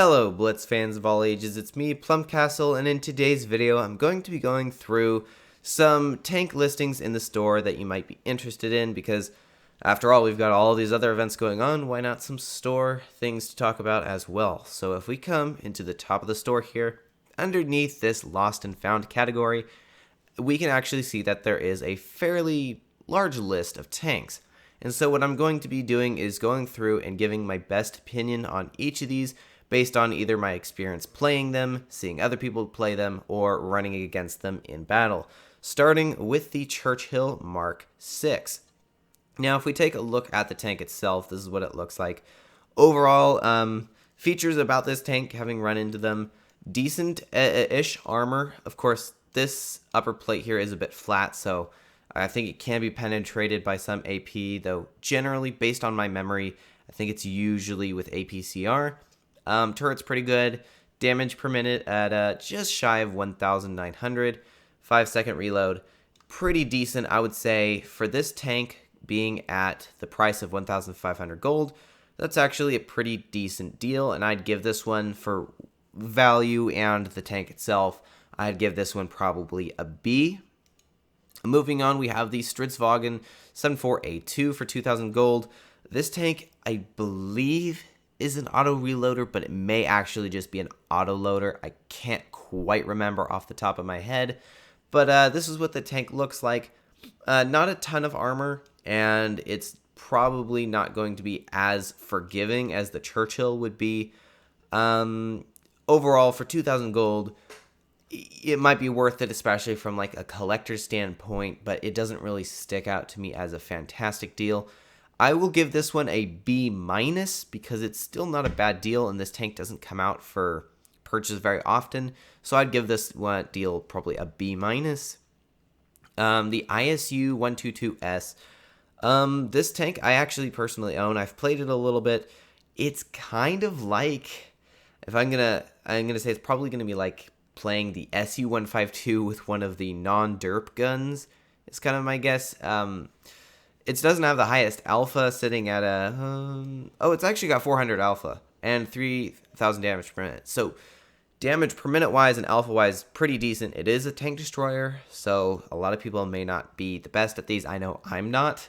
Hello Blitz fans of all ages, it's me, PlumCastle, and in today's video I'm going to be going through some tank listings in the store that you might be interested in because after all, we've got all these other events going on, why not some store things to talk about as well. So if we come into the top of the store here, underneath this lost and found category, we can actually see that there is a fairly large list of tanks. And so what I'm going to be doing is going through and giving my best opinion on each of these based on either my experience playing them, seeing other people play them, or running against them in battle. Starting with the Churchill Mark 6. Now, if we take a look at the tank itself, this is what it looks like. Overall, features about this tank, having run into them, decent-ish armor. Of course, this upper plate here is a bit flat, so I think it can be penetrated by some AP, though generally, based on my memory, I think it's usually with APCR. Turret's pretty good. Damage per minute at just shy of 1,900. 5-second reload. Pretty decent, I would say, for this tank being at the price of 1,500 gold. That's actually a pretty decent deal, and I'd give this one for value and the tank itself. I'd give this one probably a B. Moving on, we have the Stridsvagen 74A2 for 2,000 gold. This tank, I believe, is an auto reloader, but it may actually just be an auto loader. I can't quite remember off the top of my head, but this is what the tank looks like. Not a ton of armor, and it's probably not going to be as forgiving as the Churchill would be. Overall, for 2,000 gold, it might be worth it, especially from like a collector's standpoint, but it doesn't really stick out to me as a fantastic deal. I will give this one a B- because it's still not a bad deal, and this tank doesn't come out for purchase very often. So I'd give this one deal probably a B-. The ISU 122S. This tank I actually personally own. I've played it a little bit. It's kind of like, if I'm gonna say it's probably gonna be like playing the SU-152 with one of the non-derp guns. It's kind of my guess. It doesn't have the highest alpha, sitting at it's actually got 400 alpha and 3,000 damage per minute. So damage per minute wise and alpha wise, pretty decent. It is a tank destroyer, so a lot of people may not be the best at these. I know I'm not.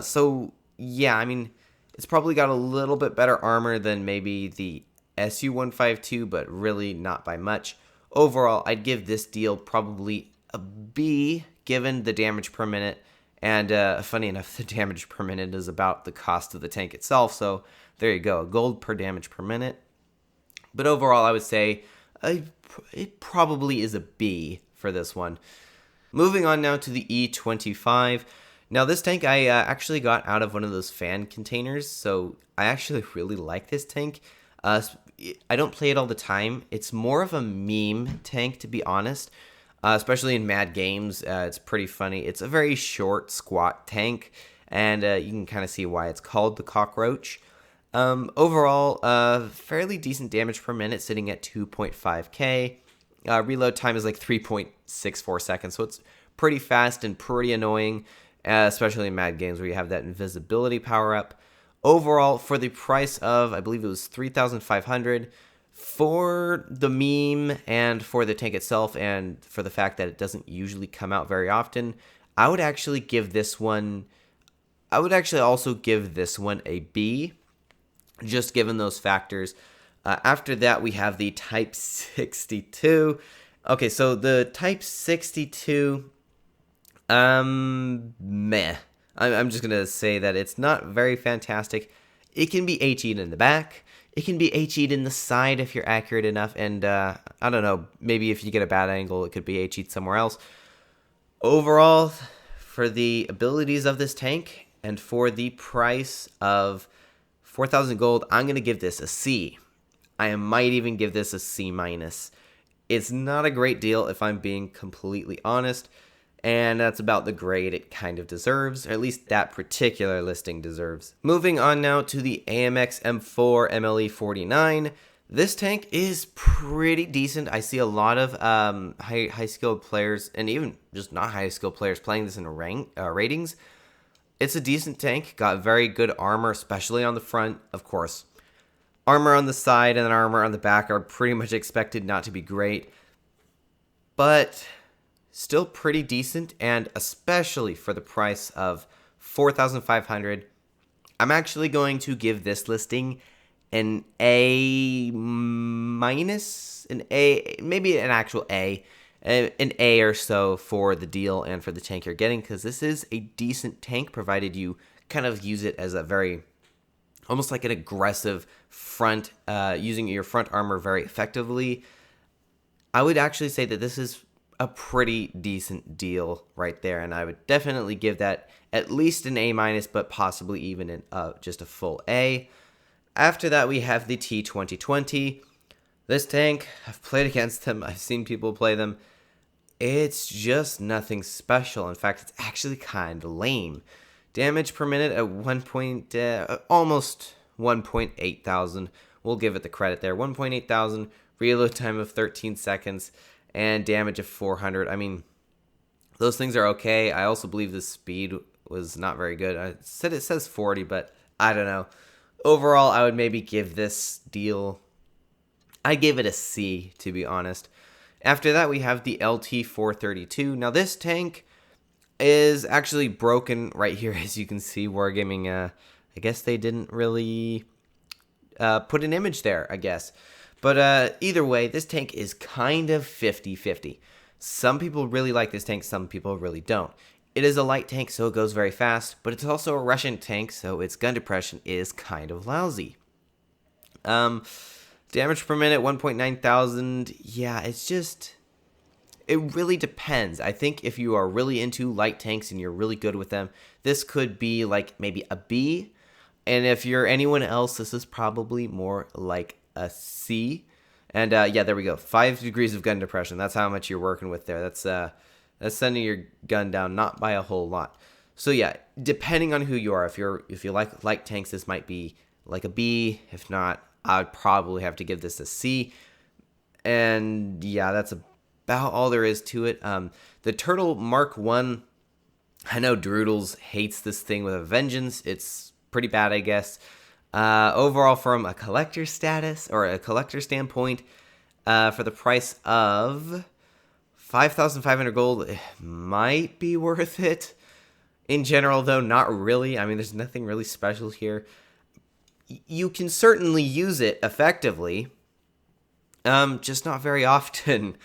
So yeah, I mean, it's probably got a little bit better armor than maybe the SU-152, but really not by much. Overall, I'd give this deal probably a B, given the damage per minute. And funny enough, the damage per minute is about the cost of the tank itself. So there you go, gold per damage per minute. But overall, I would say it probably is a B for this one. Moving on now to the E25. Now this tank I actually got out of one of those fan containers. So I actually really like this tank. I don't play it all the time. It's more of a meme tank, to be honest. Especially in mad games, it's pretty funny. It's a very short, squat tank, and you can kind of see why it's called the cockroach. Overall, fairly decent damage per minute, sitting at 2.5k. Reload time is like 3.64 seconds, so it's pretty fast and pretty annoying, especially in mad games where you have that invisibility power-up. Overall, for the price of, I believe it was 3,500, for the meme and for the tank itself and for the fact that it doesn't usually come out very often, I would actually also give this one a B, just given those factors. After that, we have the Type 62. Okay, so the Type 62, meh. I'm just going to say that it's not very fantastic. It can be HE'd in the back. It can be HE'd in the side if you're accurate enough, and I don't know, maybe if you get a bad angle, it could be HE'd somewhere else. Overall, for the abilities of this tank, and for the price of 4,000 gold, I'm going to give this a C. I might even give this a C-. It's not a great deal if I'm being completely honest, and that's about the grade it kind of deserves, or at least that particular listing deserves. Moving on now to the AMX M4 MLE49. This tank is pretty decent. I see a lot of high skilled players, and even just not high skilled players, playing this in ratings. It's a decent tank, got very good armor, especially on the front, of course. Armor on the side and armor on the back are pretty much expected not to be great, but still pretty decent, and especially for the price of 4,500, I'm actually going to give this listing an A minus, an A, maybe an actual A, an A or so for the deal and for the tank you're getting, because this is a decent tank, provided you kind of use it as a very, almost like an aggressive front, using your front armor very effectively. I would actually say that this is a pretty decent deal right there, and I would definitely give that at least an A minus, but possibly even just a full A. After that, we have the T2020. This tank, I've played against them, I've seen people play them. It's just nothing special. In fact, it's actually kind of lame. Damage per minute at almost 1.8 thousand. We'll give it the credit there. 1.8 thousand, reload time of 13 seconds, and damage of 400. I mean, those things are okay. I also believe the speed was not very good. It says 40, but I don't know. Overall, I would maybe give this deal, I gave it a C, to be honest. After that, we have the LT432. Now, this tank is actually broken right here, as you can see. Wargaming, I guess they didn't really put an image there, I guess. But either way, this tank is kind of 50-50. Some people really like this tank, some people really don't. It is a light tank, so it goes very fast, but it's also a Russian tank, so its gun depression is kind of lousy. Damage per minute, 1.9 thousand. Yeah, it's just, it really depends. I think if you are really into light tanks and you're really good with them, this could be like maybe a B. And if you're anyone else, this is probably more like a C. And yeah, there we go. 5 degrees of gun depression. That's how much you're working with there. That's sending your gun down, not by a whole lot. So yeah, depending on who you are, if you like light tanks, this might be like a B. If not, I'd probably have to give this a C. And yeah, that's about all there is to it. The Turtle Mark 1, I know Droodles hates this thing with a vengeance. It's pretty bad, I guess. Overall, from a collector status or a collector standpoint, for the price of 5,500 gold, it might be worth it. In general, though, not really. I mean, there's nothing really special here. You can certainly use it effectively, just not very often.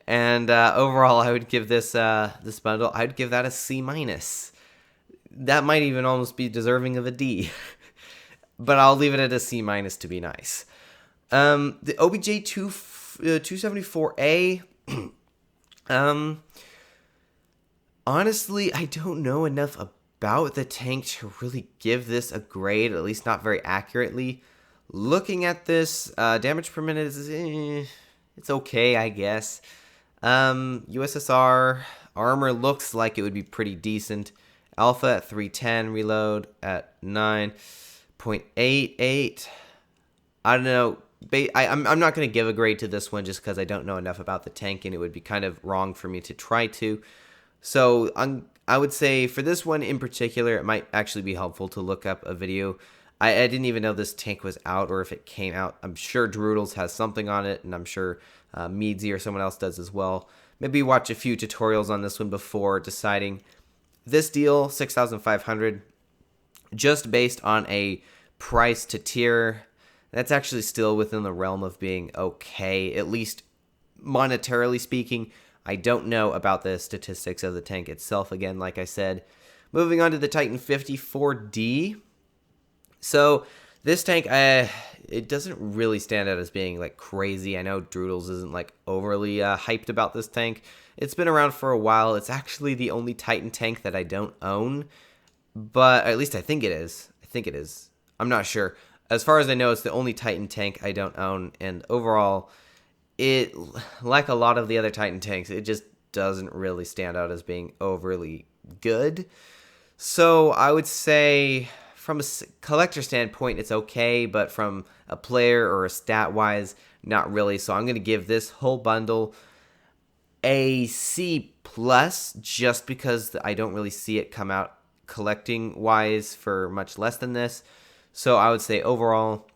And overall, I would give this this bundle, I'd give that a C minus. That might even almost be deserving of a D. But I'll leave it at a C minus to be nice. The OBJ 274A. Honestly, I don't know enough about the tank to really give this a grade, at least not very accurately. Looking at this, damage per minute is, it's okay, I guess. USSR armor looks like it would be pretty decent. Alpha at 310, reload at 9.88. I don't know. I'm not going to give a grade to this one just because I don't know enough about the tank, and it would be kind of wrong for me to try to. So I would say for this one in particular, it might actually be helpful to look up a video. I didn't even know this tank was out or if it came out. I'm sure Droodles has something on it, and I'm sure Meadsy or someone else does as well. Maybe watch a few tutorials on this one before deciding. This deal, 6,500, just based on a price to tier, that's actually still within the realm of being okay, at least monetarily speaking. I don't know about the statistics of the tank itself, again, like I said. Moving on to the Titan 54D. So this tank, it doesn't really stand out as being like crazy. I know Droodles isn't like overly hyped about this tank. It's been around for a while. It's actually the only Titan tank that I don't own, but at least I think it is. I'm not sure. As far as I know, it's the only Titan tank I don't own, and overall, it, like a lot of the other Titan tanks, it just doesn't really stand out as being overly good. So I would say from a collector standpoint, it's okay, but from a player or a stat-wise, not really. So I'm going to give this whole bundle a C+, just because I don't really see it come out collecting-wise for much less than this. So I would say overall,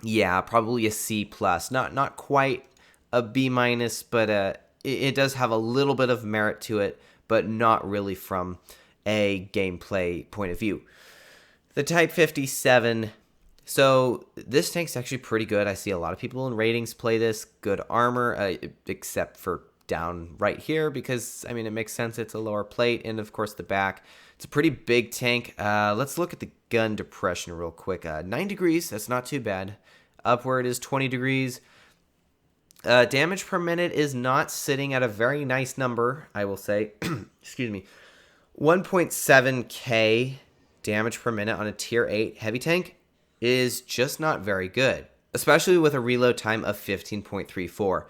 Yeah, probably a C plus. Not quite a B minus, but it does have a little bit of merit to it, but not really from a gameplay point of view. The Type 57. So this tank's actually pretty good. I see a lot of people in ratings play this. Good armor, except for down right here because, I mean, it makes sense. It's a lower plate, and of course the back. It's a pretty big tank. Let's look at the gun depression real quick. 9 degrees, that's not too bad. Upward is 20 degrees. Damage per minute is not sitting at a very nice number, I will say. Excuse me. 1.7k damage per minute on a tier 8 heavy tank is just not very good, especially with a reload time of 15.34.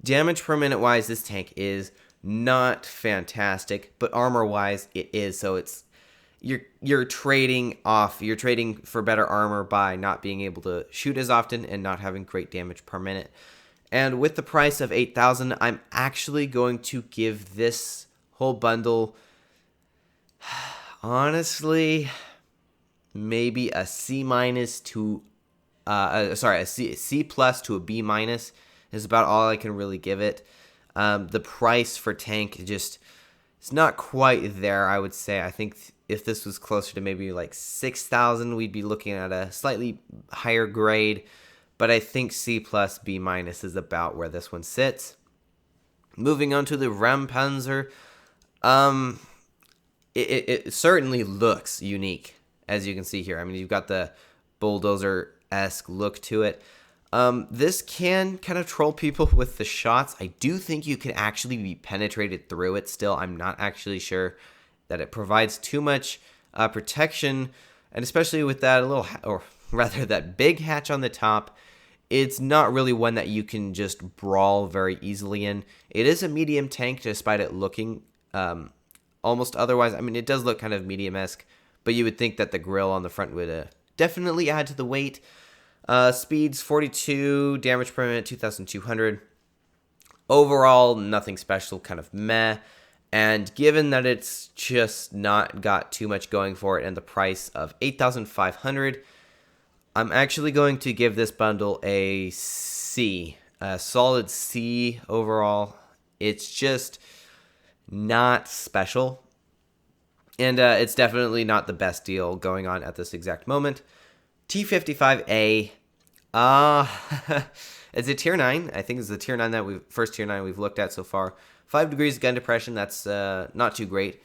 Damage per minute wise, this tank is not fantastic, but armor wise it is. So it's you're trading for better armor by not being able to shoot as often and not having great damage per minute. And with the price of 8,000, I'm actually going to give this whole bundle, honestly, maybe a C minus to, a C plus to a B minus is about all I can really give it. The price for tank just, it's not quite there, I would say. I think if this was closer to maybe like 6,000, we'd be looking at a slightly higher grade. But I think C plus B minus is about where this one sits. Moving on to the Rampanzer. It certainly looks unique, as you can see here. I mean, you've got the bulldozer-esque look to it. This can kind of troll people with the shots. I do think you can actually be penetrated through it still. I'm not actually sure that it provides too much protection, and especially with that that big hatch on the top, it's not really one that you can just brawl very easily in. It is a medium tank, despite it looking almost otherwise. I mean, it does look kind of medium-esque, but you would think that the grill on the front would definitely add to the weight. Speeds 42, damage per minute 2,200. Overall, nothing special, kind of meh. And given that it's just not got too much going for it and the price of 8,500, I'm actually going to give this bundle a C, a solid C overall. It's just not special, and it's definitely not the best deal going on at this exact moment. T55A, it's a tier 9. I think it's the tier 9 first tier 9 we've looked at so far. 5 degrees gun depression, that's not too great.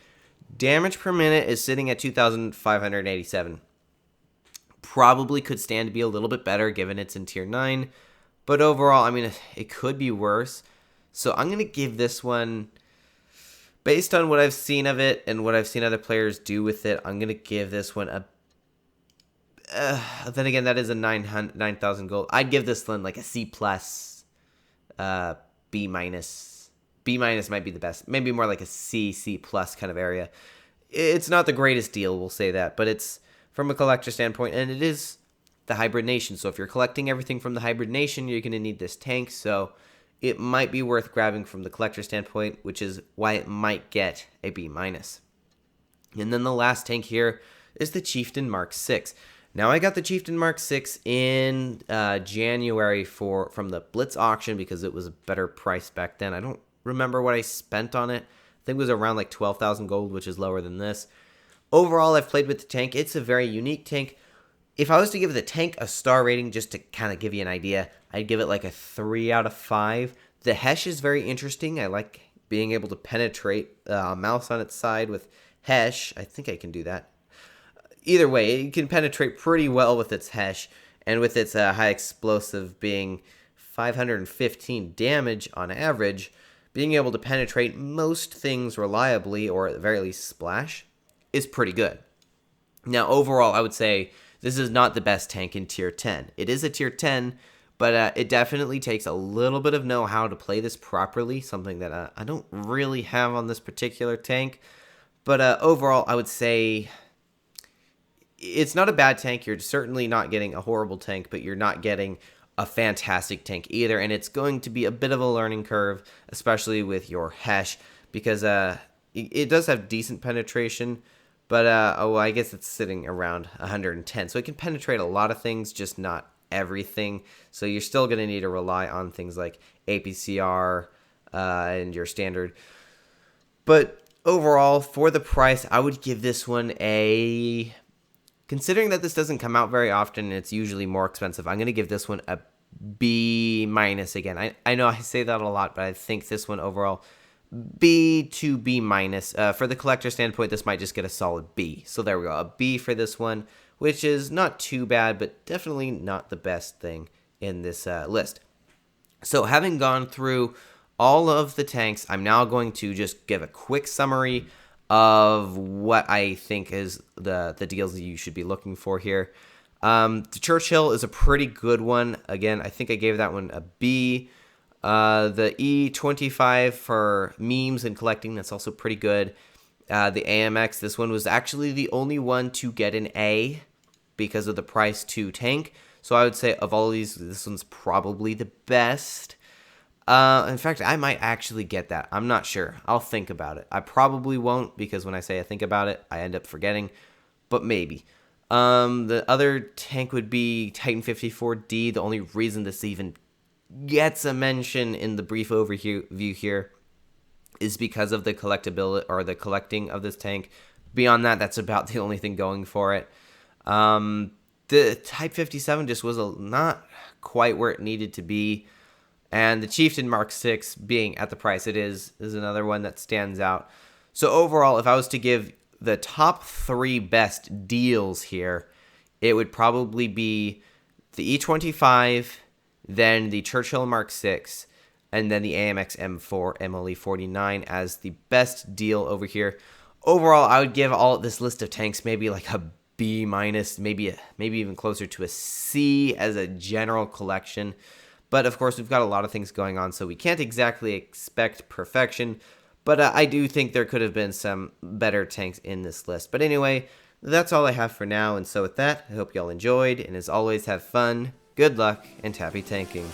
Damage per minute is sitting at 2,587. Probably could stand to be a little bit better given it's in tier 9. But overall, I mean, it could be worse. So I'm going to give this one, based on what I've seen of it and what I've seen other players do with it, I'm going to give this one a... then again, that is a 9,000 gold. I'd give this one like a C plus, B minus. B minus might be the best. Maybe more like a C plus kind of area. It's not the greatest deal, we'll say that, but it's from a collector standpoint, and it is the Hybrid Nation. So if you're collecting everything from the Hybrid Nation, you're going to need this tank. So it might be worth grabbing from the collector standpoint, which is why it might get a B minus. And then the last tank here is the Chieftain Mark 6. Now I got the Chieftain Mark 6 in January from the Blitz auction because it was a better price back then. I don't remember what I spent on it. I think it was around like 12,000 gold, which is lower than this. Overall, I've played with the tank. It's a very unique tank. If I was to give the tank a star rating, just to kind of give you an idea, I'd give it like a 3 out of 5. The Hesh is very interesting. I like being able to penetrate a mouse on its side with Hesh. I think I can do that. Either way, it can penetrate pretty well with its Hesh, and with its high explosive being 515 damage on average, being able to penetrate most things reliably, or at the very least splash, is pretty good. Now, overall, I would say this is not the best tank in Tier 10. It is a Tier 10, but it definitely takes a little bit of know-how to play this properly, something that I don't really have on this particular tank. But overall, I would say it's not a bad tank. You're certainly not getting a horrible tank, but you're not getting a fantastic tank either, and it's going to be a bit of a learning curve, especially with your Hesh, because it does have decent penetration, but I guess it's sitting around 110, so it can penetrate a lot of things, just not everything. So you're still going to need to rely on things like APCR and your standard. But overall, for the price, I would give this one a... Considering that this doesn't come out very often and it's usually more expensive, I'm going to give this one a B minus again. I know I say that a lot, but I think this one overall, B to B minus. For the collector standpoint, this might just get a solid B. So there we go, a B for this one, which is not too bad, but definitely not the best thing in this list. So having gone through all of the tanks, I'm now going to just give a quick summary of what I think is the deals that you should be looking for here. The Churchill is a pretty good one. Again, I think I gave that one a B. The E25 for memes and collecting, that's also pretty good. The AMX, this one was actually the only one to get an A because of the price to tank. So I would say of all of these, this one's probably the best. In fact, I might actually get that. I'm not sure. I'll think about it. I probably won't because when I say I think about it, I end up forgetting, but maybe. The other tank would be Titan 54D. The only reason this even gets a mention in the brief overview here is because of the collectability or the collecting of this tank. Beyond that, that's about the only thing going for it. The Type 57 just was not quite where it needed to be. And the Chieftain Mark 6 being at the price it is another one that stands out. So overall, if I was to give the top 3 best deals here, it would probably be the E25, then the Churchill Mark 6, and then the AMX M4 MLE 49 as the best deal over here. Overall, I would give all this list of tanks maybe like a B minus, maybe even closer to a C as a general collection. But of course, we've got a lot of things going on, so we can't exactly expect perfection. But I do think there could have been some better tanks in this list. But anyway, that's all I have for now. And so with that, I hope y'all enjoyed. And as always, have fun, good luck, and happy tanking.